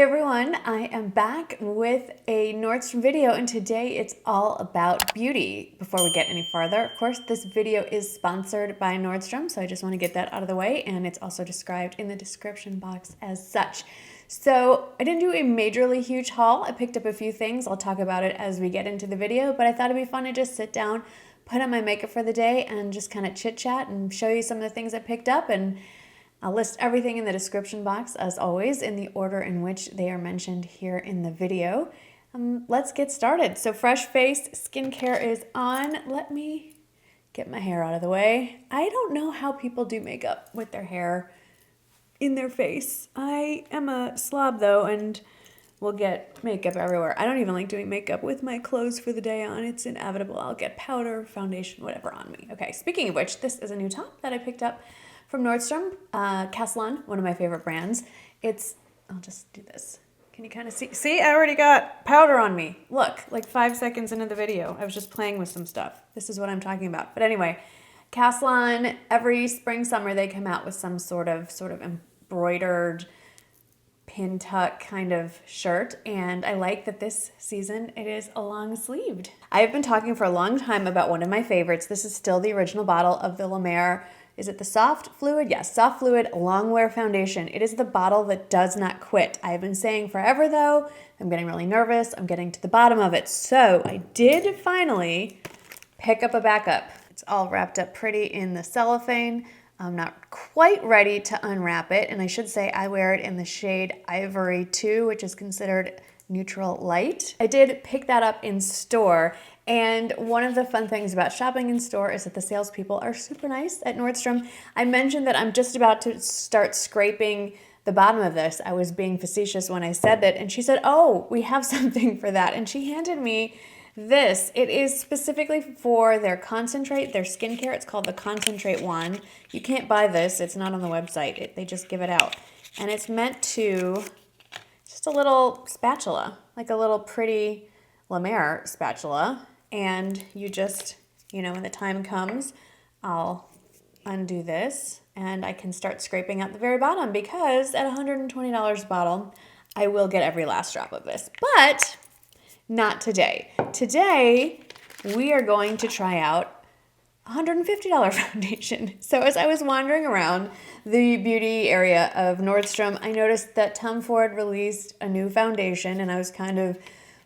everyone, I am back with a Nordstrom video, and today it's all about beauty. Before we get any farther, of course, this video is sponsored by Nordstrom, so I just want to get that out of the way, and it's also described in the description box as such. So I didn't do a majorly huge haul. I picked up a few things. I'll talk about it as we get into the video, but I thought it'd be fun to just sit down, put on my makeup for the day, and just kind of chit chat and show you some of the things I picked up. And I'll list everything in the description box, as always, in the order in which they are mentioned here in the video. Let's get started. So fresh face skincare is on. Let me get my hair out of the way. I don't know how people do makeup with their hair in their face. I am a slob though, and will get makeup everywhere. I don't even like doing makeup with my clothes for the day on. It's inevitable. I'll get powder, foundation, whatever on me. Okay, speaking of which, this is a new top that I picked up from Nordstrom, Castellan, one of my favorite brands. I'll just do this. Can you kind of see? See, I already got powder on me. Look, like 5 seconds into the video, I was just playing with some stuff. This is what I'm talking about. But anyway, Castellan, every spring, summer, they come out with some sort of embroidered pin tuck kind of shirt, and I like that this season it is a long sleeved. I've been talking for a long time about one of my favorites. This is still the original bottle of the La Mer. Is it the Soft Fluid? Yes, Soft Fluid Longwear Foundation. It is the bottle that does not quit. I've been saying forever though, I'm getting really nervous. I'm getting to the bottom of it. So I did finally pick up a backup. It's all wrapped up pretty in the cellophane. I'm not quite ready to unwrap it. And I should say I wear it in the shade Ivory 2, which is considered neutral light. I did pick that up in store. And one of the fun things about shopping in store is that the salespeople are super nice at Nordstrom. I mentioned that I'm just about to start scraping the bottom of this. I was being facetious when I said that, and she said, "Oh, we have something for that." And she handed me this. It is specifically for their concentrate, their skincare. It's called the Concentrate Wand. You can't buy this. It's not on the website. They just give it out. And it's meant to, just a little spatula, like a little pretty La Mer spatula. And you just, when the time comes, I'll undo this and I can start scraping out the very bottom, because at $120 a bottle, I will get every last drop of this. But not today. Today, we are going to try out $150 foundation. So as I was wandering around the beauty area of Nordstrom, I noticed that Tom Ford released a new foundation, and I was kind of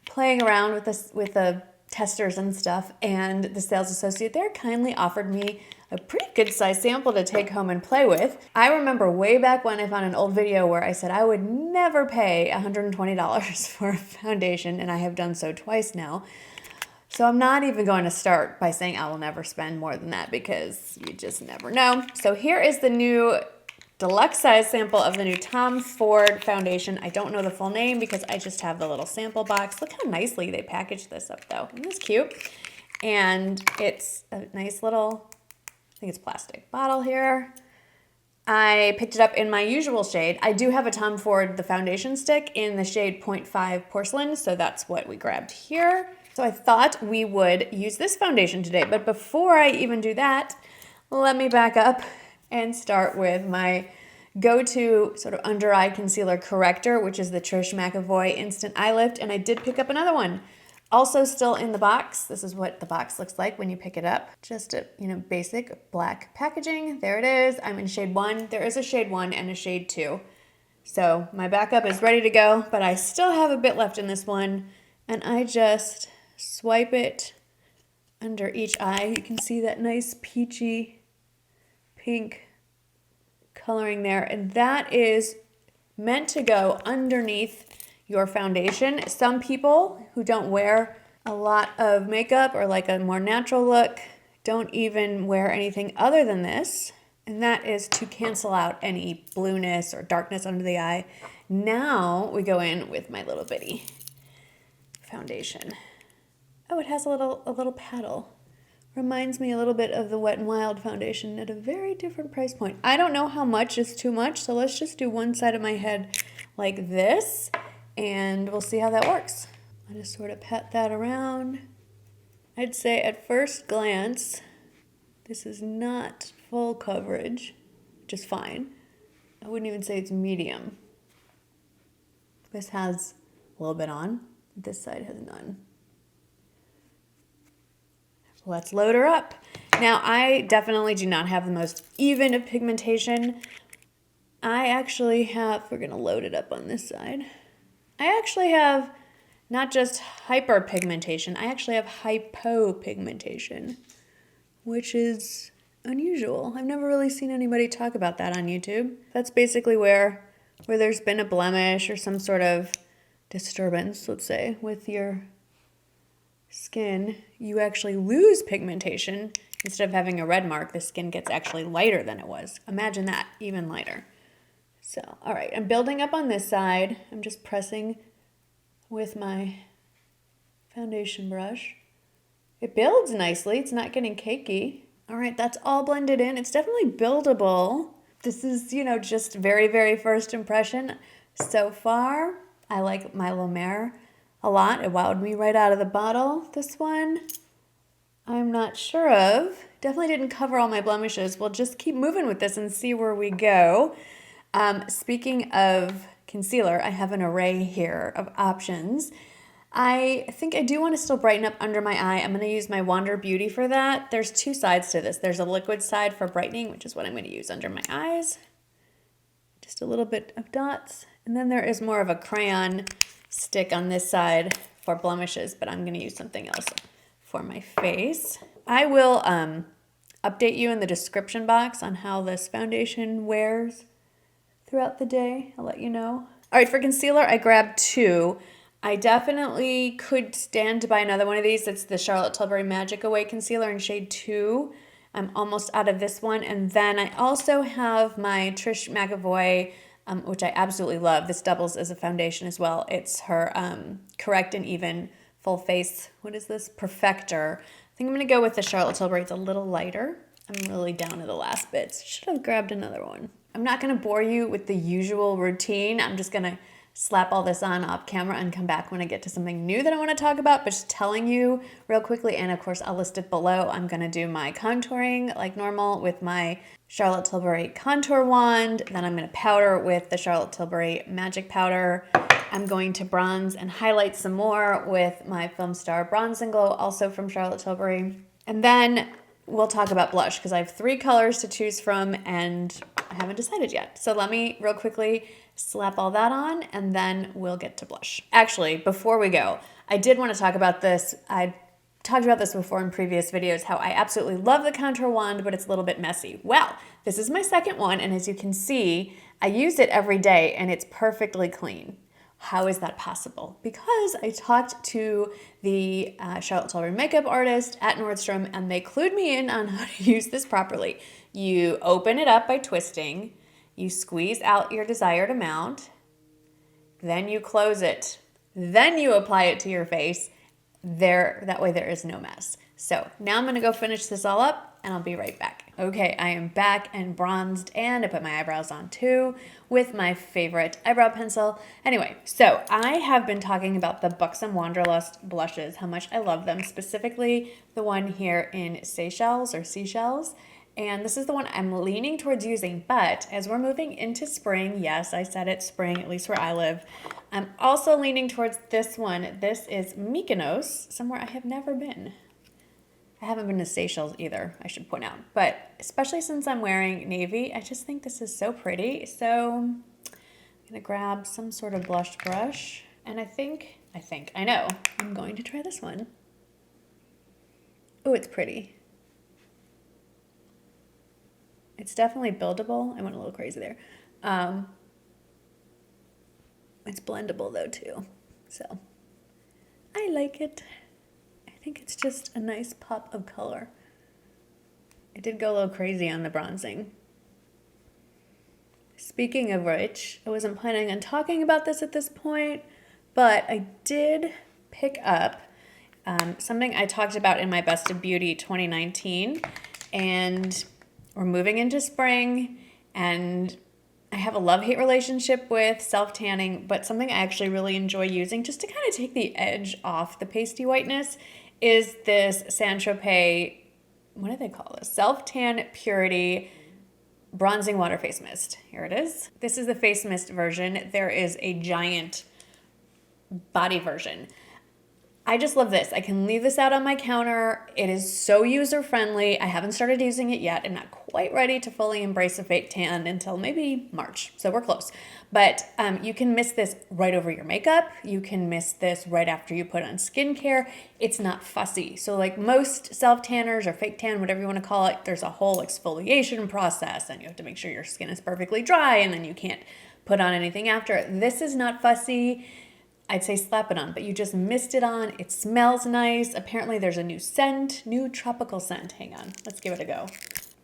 playing around with the testers and stuff, and the sales associate there kindly offered me a pretty good size sample to take home and play with. I remember way back when I found an old video where I said I would never pay $120 for a foundation, and I have done so twice now. So I'm not even going to start by saying I will never spend more than that, because you just never know. So here is the new deluxe size sample of the new Tom Ford foundation. I don't know the full name because I just have the little sample box. Look how nicely they packaged this up though. Isn't this cute? And it's a nice little, I think it's plastic bottle here. I picked it up in my usual shade. I do have a Tom Ford, the foundation stick, in the shade 0.5 porcelain, so that's what we grabbed here. So I thought we would use this foundation today, but before I even do that, let me back up and start with my go-to sort of under-eye concealer corrector, which is the Trish McAvoy Instant Eye Lift, and I did pick up another one. Also still in the box. This is what the box looks like when you pick it up. Just a, basic black packaging. There it is. I'm in shade 1. There is a shade 1 and a shade 2. So my backup is ready to go, but I still have a bit left in this one, and I just swipe it under each eye. You can see that nice peachy pink coloring there, and that is meant to go underneath your foundation. Some people who don't wear a lot of makeup or like a more natural look don't even wear anything other than this, and that is to cancel out any blueness or darkness under the eye. Now we go in with my little bitty foundation. Oh, it has a little paddle. Reminds me a little bit of the Wet n Wild foundation at a very different price point. I don't know how much is too much, so let's just do one side of my head like this, and we'll see how that works. I just sort of pat that around. I'd say at first glance, this is not full coverage, which is fine. I wouldn't even say it's medium. This has a little bit on. This side has none. Let's load her up. Now, I definitely do not have the most even of pigmentation. I actually have, we're gonna load it up on this side. I actually have not just hyperpigmentation, I actually have hypopigmentation, which is unusual. I've never really seen anybody talk about that on YouTube. That's basically where there's been a blemish or some sort of disturbance, let's say, with your skin, you actually lose pigmentation. Instead of having a red mark, the skin gets actually lighter than it was. Imagine that, even lighter. So, all right, I'm building up on this side. I'm just pressing with my foundation brush. It builds nicely. It's not getting cakey. All right, that's all blended in. It's definitely buildable. This is, you know, just very, very first impression. So far, I like my La Mer a lot. It wowed me right out of the bottle. This one, I'm not sure of. Definitely didn't cover all my blemishes. We'll just keep moving with this and see where we go. Speaking of concealer, I have an array here of options. I think I do want to still brighten up under my eye. I'm going to use my Wander Beauty for that. There's two sides to this. There's a liquid side for brightening, which is what I'm going to use under my eyes. Just a little bit of dots. And then there is more of a crayon stick on this side for blemishes, but I'm going to use something else for my face. I will update you in the description box on how this foundation wears throughout the day. I'll let you know. All right, for concealer, I grabbed two. I definitely could stand to buy another one of these. It's the Charlotte Tilbury Magic Away Concealer in shade 2. I'm almost out of this one. And then I also have my Trish McAvoy, which I absolutely love. This doubles as a foundation as well. It's her Correct and Even Full Face, what is this? Perfector. I think I'm going to go with the Charlotte Tilbury. It's a little lighter. I'm really down to the last bits. Should have grabbed another one. I'm not going to bore you with the usual routine. I'm just going to slap all this on off camera and come back when I get to something new that I want to talk about, but just telling you real quickly, and of course I'll list it below. I'm going to do my contouring like normal with my Charlotte Tilbury contour wand. Then I'm going to powder with the Charlotte Tilbury Magic Powder. I'm going to bronze and highlight some more with my Film Star Bronze and Glow, also from Charlotte Tilbury. And then we'll talk about blush because I have 3 colors to choose from and I haven't decided yet. So let me real quickly slap all that on and then we'll get to blush. Actually, before we go, I did want to talk about this. I talked about this before in previous videos, how I absolutely love the contour wand, but it's a little bit messy. Well, this is my second one, and as you can see, I use it every day and it's perfectly clean. How is that possible? Because I talked to the Charlotte Tilbury makeup artist at Nordstrom and they clued me in on how to use this properly. You open it up by twisting, you squeeze out your desired amount, then you close it, then you apply it to your face. That way there is no mess. So now I'm gonna go finish this all up and I'll be right back. Okay, I am back and bronzed and I put my eyebrows on too with my favorite eyebrow pencil. Anyway, so I have been talking about the Buxom Wanderlust blushes, how much I love them, specifically the one here in Seychelles or Seashells. And this is the one I'm leaning towards using, but as we're moving into spring, yes, I said it's spring, at least where I live, I'm also leaning towards this one. This is Mykonos, somewhere I have never been. I haven't been to Seychelles either, I should point out. But especially since I'm wearing navy, I just think this is so pretty. So I'm gonna grab some sort of blush brush. And I know, I'm going to try this one. Oh, it's pretty. It's definitely buildable. I went a little crazy there. It's blendable though too. So I like it. I think it's just a nice pop of color. I did go a little crazy on the bronzing. Speaking of which, I wasn't planning on talking about this at this point, but I did pick up something I talked about in my Best of Beauty 2019, and we're moving into spring, and I have a love-hate relationship with self-tanning, but something I actually really enjoy using just to kind of take the edge off the pasty whiteness is this Saint-Tropez, what do they call this? Self-Tan Purity Bronzing Water Face Mist. Here it is. This is the face mist version. There is a giant body version. I just love this. I can leave this out on my counter. It is so user-friendly. I haven't started using it yet. I'm not quite ready to fully embrace a fake tan until maybe March, so we're close. But you can mist this right over your makeup. You can mist this right after you put on skincare. It's not fussy. So like most self-tanners or fake tan, whatever you want to call it, there's a whole exfoliation process and you have to make sure your skin is perfectly dry and then you can't put on anything after. This is not fussy. I'd say slap it on, but you just mist it on. It smells nice. Apparently there's a new scent, new tropical scent. Hang on, let's give it a go.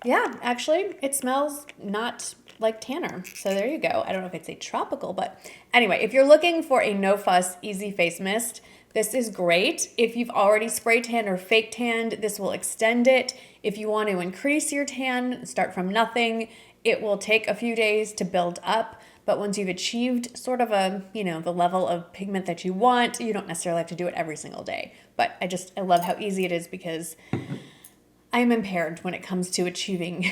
Yeah, actually it smells not like tanner. So there you go. I don't know if it's a tropical, but anyway, if you're looking for a no fuss, easy face mist, this is great. If you've already spray tanned or fake tanned, this will extend it. If you want to increase your tan, start from nothing. It will take a few days to build up. But once you've achieved sort of the level of pigment that you want, you don't necessarily have to do it every single day. But I love how easy it is because I'm impaired when it comes to achieving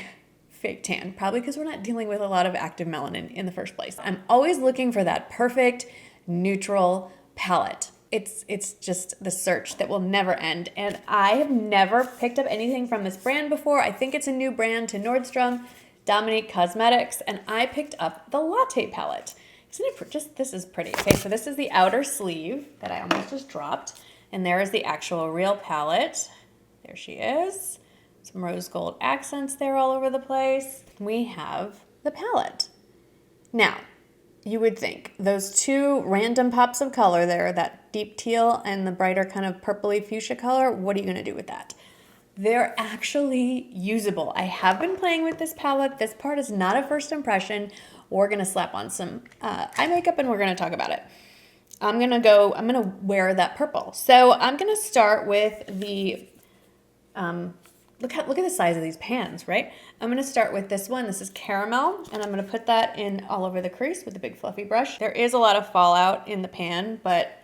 fake tan, probably because we're not dealing with a lot of active melanin in the first place. I'm always looking for that perfect neutral palette. It's just the search that will never end. And I have never picked up anything from this brand before. I think it's a new brand to Nordstrom. Dominique Cosmetics, and I picked up the Latte palette. Isn't it this is pretty. Okay, so this is the outer sleeve that I almost just dropped, and there is the actual real palette. There she is. Some rose gold accents there all over the place. We have the palette. Now, you would think those two random pops of color there, that deep teal and the brighter kind of purpley fuchsia color, what are you gonna do with that? They're actually usable. I have been playing with this palette. This part is not a first impression. We're gonna slap on some eye makeup and we're gonna talk about it. I'm gonna wear that purple. So I'm gonna start with the, look at the size of these pans, right? I'm gonna start with this one. This is caramel, and I'm gonna put that in all over the crease with a big fluffy brush. There is a lot of fallout in the pan, but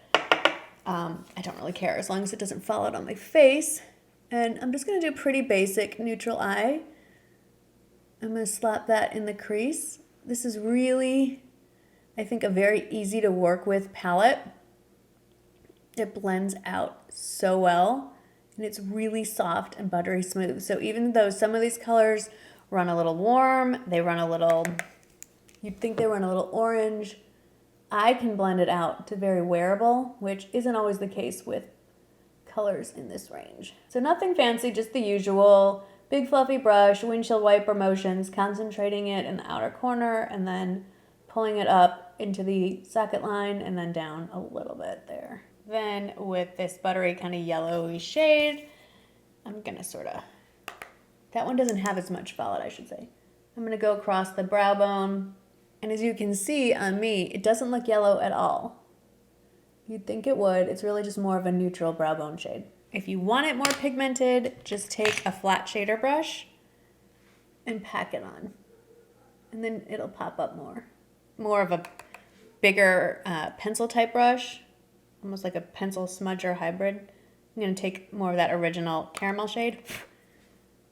I don't really care as long as it doesn't fall out on my face. And I'm just going to do pretty basic neutral eye. I'm going to slap that in the crease. This is really, I think, a very easy to work with palette. It blends out so well, and it's really soft and buttery smooth. So even though some of these colors run a little warm, they run a little, you'd think they run a little orange, I can blend it out to very wearable, which isn't always the case with colors in this range. So nothing fancy, just the usual big fluffy brush, windshield wiper motions, concentrating it in the outer corner and then pulling it up into the socket line and then down a little bit there. Then with this buttery kind of yellowy shade, I'm gonna that one doesn't have as much fallout, I should say. I'm gonna go across the brow bone, and as you can see on me, it doesn't look yellow at all. You'd think it would. It's really just more of a neutral brow bone shade. If you want it more pigmented, just take a flat shader brush and pack it on. And then it'll pop up more. More of a bigger pencil type brush, almost like a pencil smudger hybrid. I'm gonna take more of that original caramel shade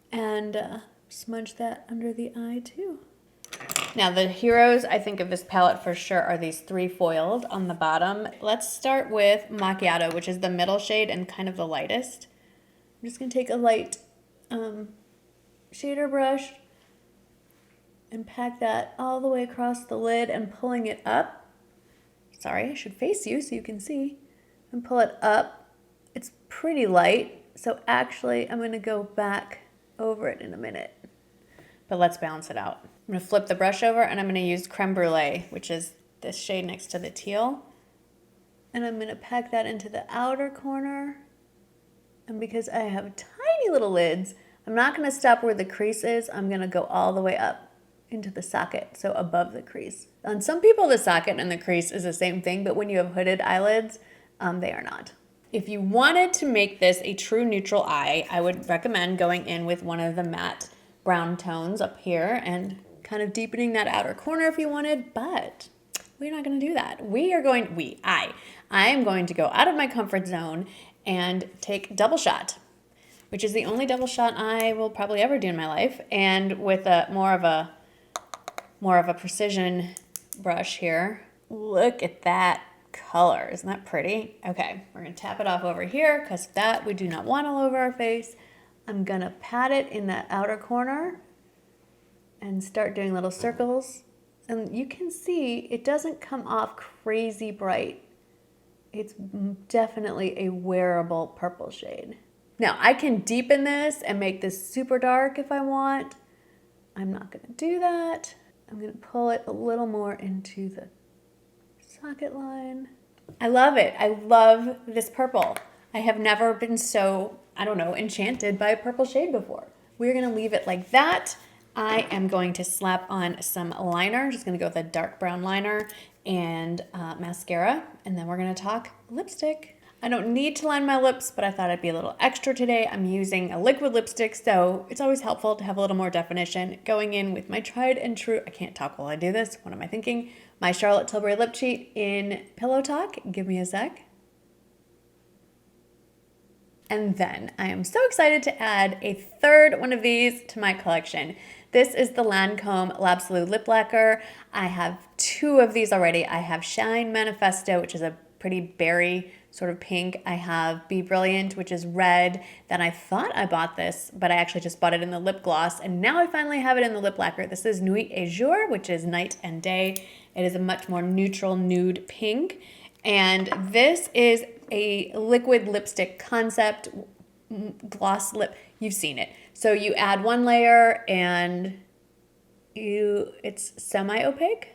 and smudge that under the eye too. Now the heroes, I think, of this palette for sure are these three foiled on the bottom. Let's start with Macchiato, which is the middle shade and kind of the lightest. I'm just going to take a light shader brush and pack that all the way across the lid and pulling it up. Sorry, I should face you so you can see. And pull it up. It's pretty light, so actually I'm going to go back over it in a minute. But let's balance it out. I'm going to flip the brush over and I'm going to use Creme Brulee, which is this shade next to the teal. And I'm going to pack that into the outer corner. And because I have tiny little lids, I'm not going to stop where the crease is. I'm going to go all the way up into the socket, so above the crease. On some people, the socket and the crease is the same thing, but when you have hooded eyelids, they are not. If you wanted to make this a true neutral eye, I would recommend going in with one of the matte brown tones up here and kind of deepening that outer corner if you wanted, but we're not going to do that. I am going to go out of my comfort zone and take Double Shot, which is the only double shot I will probably ever do in my life, and with a more of a precision brush here. Look at that color. Isn't that pretty? Okay, we're gonna tap it off over here because that we do not want all over our face. I'm gonna pat it in that outer corner and start doing little circles. And you can see it doesn't come off crazy bright. It's definitely a wearable purple shade. Now I can deepen this and make this super dark if I want. I'm not gonna do that. I'm gonna pull it a little more into the socket line. I love it. I love this purple. I have never been so, I don't know, enchanted by a purple shade before. We're gonna leave it like that. I am going to slap on some liner. Just gonna go with a dark brown liner and mascara, and then we're gonna talk lipstick. I don't need to line my lips, but I thought I'd be a little extra today. I'm using a liquid lipstick, so it's always helpful to have a little more definition. Going in with my tried and true, I can't talk while I do this, what am I thinking? My Charlotte Tilbury Lip Cheat in Pillow Talk. Give me a sec. And then I am so excited to add a third one of these to my collection. This is the Lancome L'Absolu Lip Lacquer. I have 2 of these already. I have Shine Manifesto, which is a pretty berry sort of pink. I have Be Brilliant, which is red. Then I thought I bought this, but I actually just bought it in the lip gloss, and now I finally have it in the lip lacquer. This is Nuit et Jour, which is night and day. It is a much more neutral nude pink, and this is a liquid lipstick concept gloss lip. You've seen it. So you add 1 layer and it's semi-opaque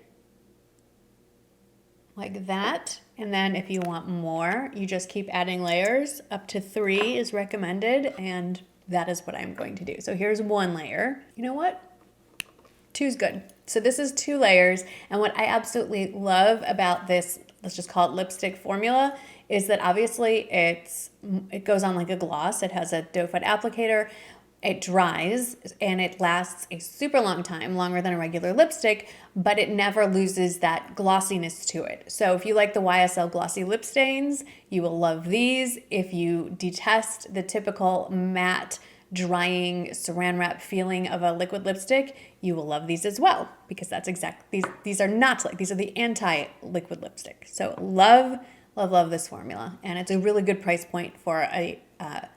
like that. And then if you want more, you just keep adding layers. Up to 3 is recommended, and that is what I'm going to do. So here's 1 layer. You know what? 2 is good. So this is 2 layers. And what I absolutely love about this, let's just call it lipstick formula, is that obviously it goes on like a gloss. It has a doe foot applicator. It dries and it lasts a super long time, longer than a regular lipstick, but it never loses that glossiness to it. So if you like the YSL glossy lip stains, you will love these. If you detest the typical matte, drying saran wrap feeling of a liquid lipstick, you will love these as well, because that's exactly, these are not like, these are the anti-liquid lipstick. So love this formula, and it's a really good price point for a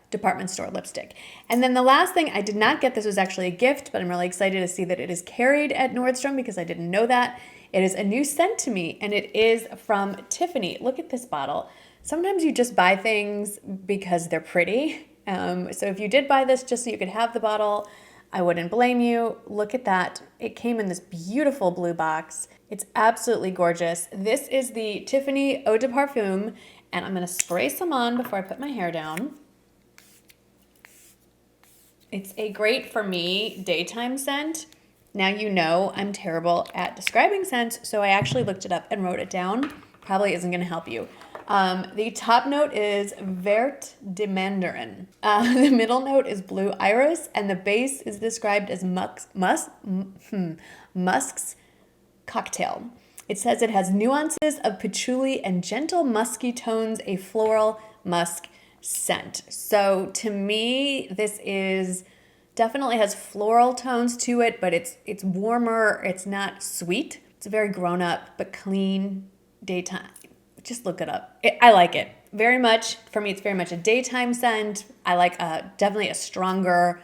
department store lipstick. And then the last thing, I did not get, this was actually a gift, but I'm really excited to see that it is carried at Nordstrom because I didn't know that. It is a new scent to me, and it is from Tiffany. Look at this bottle. Sometimes you just buy things because they're pretty. So if you did buy this just so you could have the bottle, I wouldn't blame you. Look at that. It came in this beautiful blue box. It's absolutely gorgeous. This is the Tiffany Eau de Parfum, and I'm gonna spray some on before I put my hair down. It's a great, for me, daytime scent. Now you know I'm terrible at describing scents, so I actually looked it up and wrote it down. Probably isn't gonna help you. The top note is Vert de Mandarin. The middle note is Blue Iris, and the base is described as Musk's Cocktail. It says it has nuances of patchouli and gentle musky tones, a floral musk scent. So to me, this is definitely has floral tones to it, but it's warmer. It's not sweet. It's very grown up but clean daytime. Just look it up. I like it very much. For me, it's very much a daytime scent. I like definitely a stronger,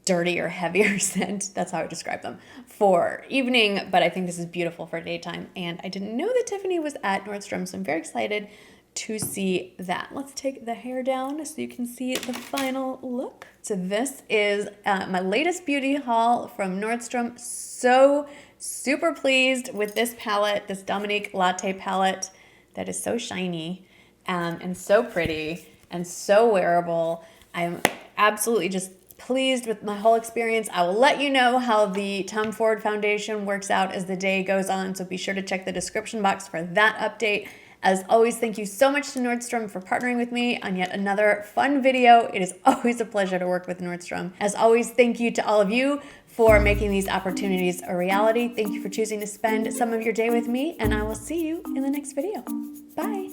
dirtier, heavier scent. That's how I describe them for evening, but I think this is beautiful for daytime. And I didn't know that Tiffany was at Nordstrom, so I'm very excited to see that. Let's take the hair down so you can see the final look. So this is my latest beauty haul from Nordstrom. So super pleased with this palette, this Dominique Latte palette that is so shiny and so pretty and so wearable. I'm absolutely just pleased with my whole experience. I will let you know how the Tom Ford foundation works out as the day goes on, so be sure to check the description box for that update. As always, thank you so much to Nordstrom for partnering with me on yet another fun video. It is always a pleasure to work with Nordstrom. As always, thank you to all of you for making these opportunities a reality. Thank you for choosing to spend some of your day with me, and I will see you in the next video. Bye.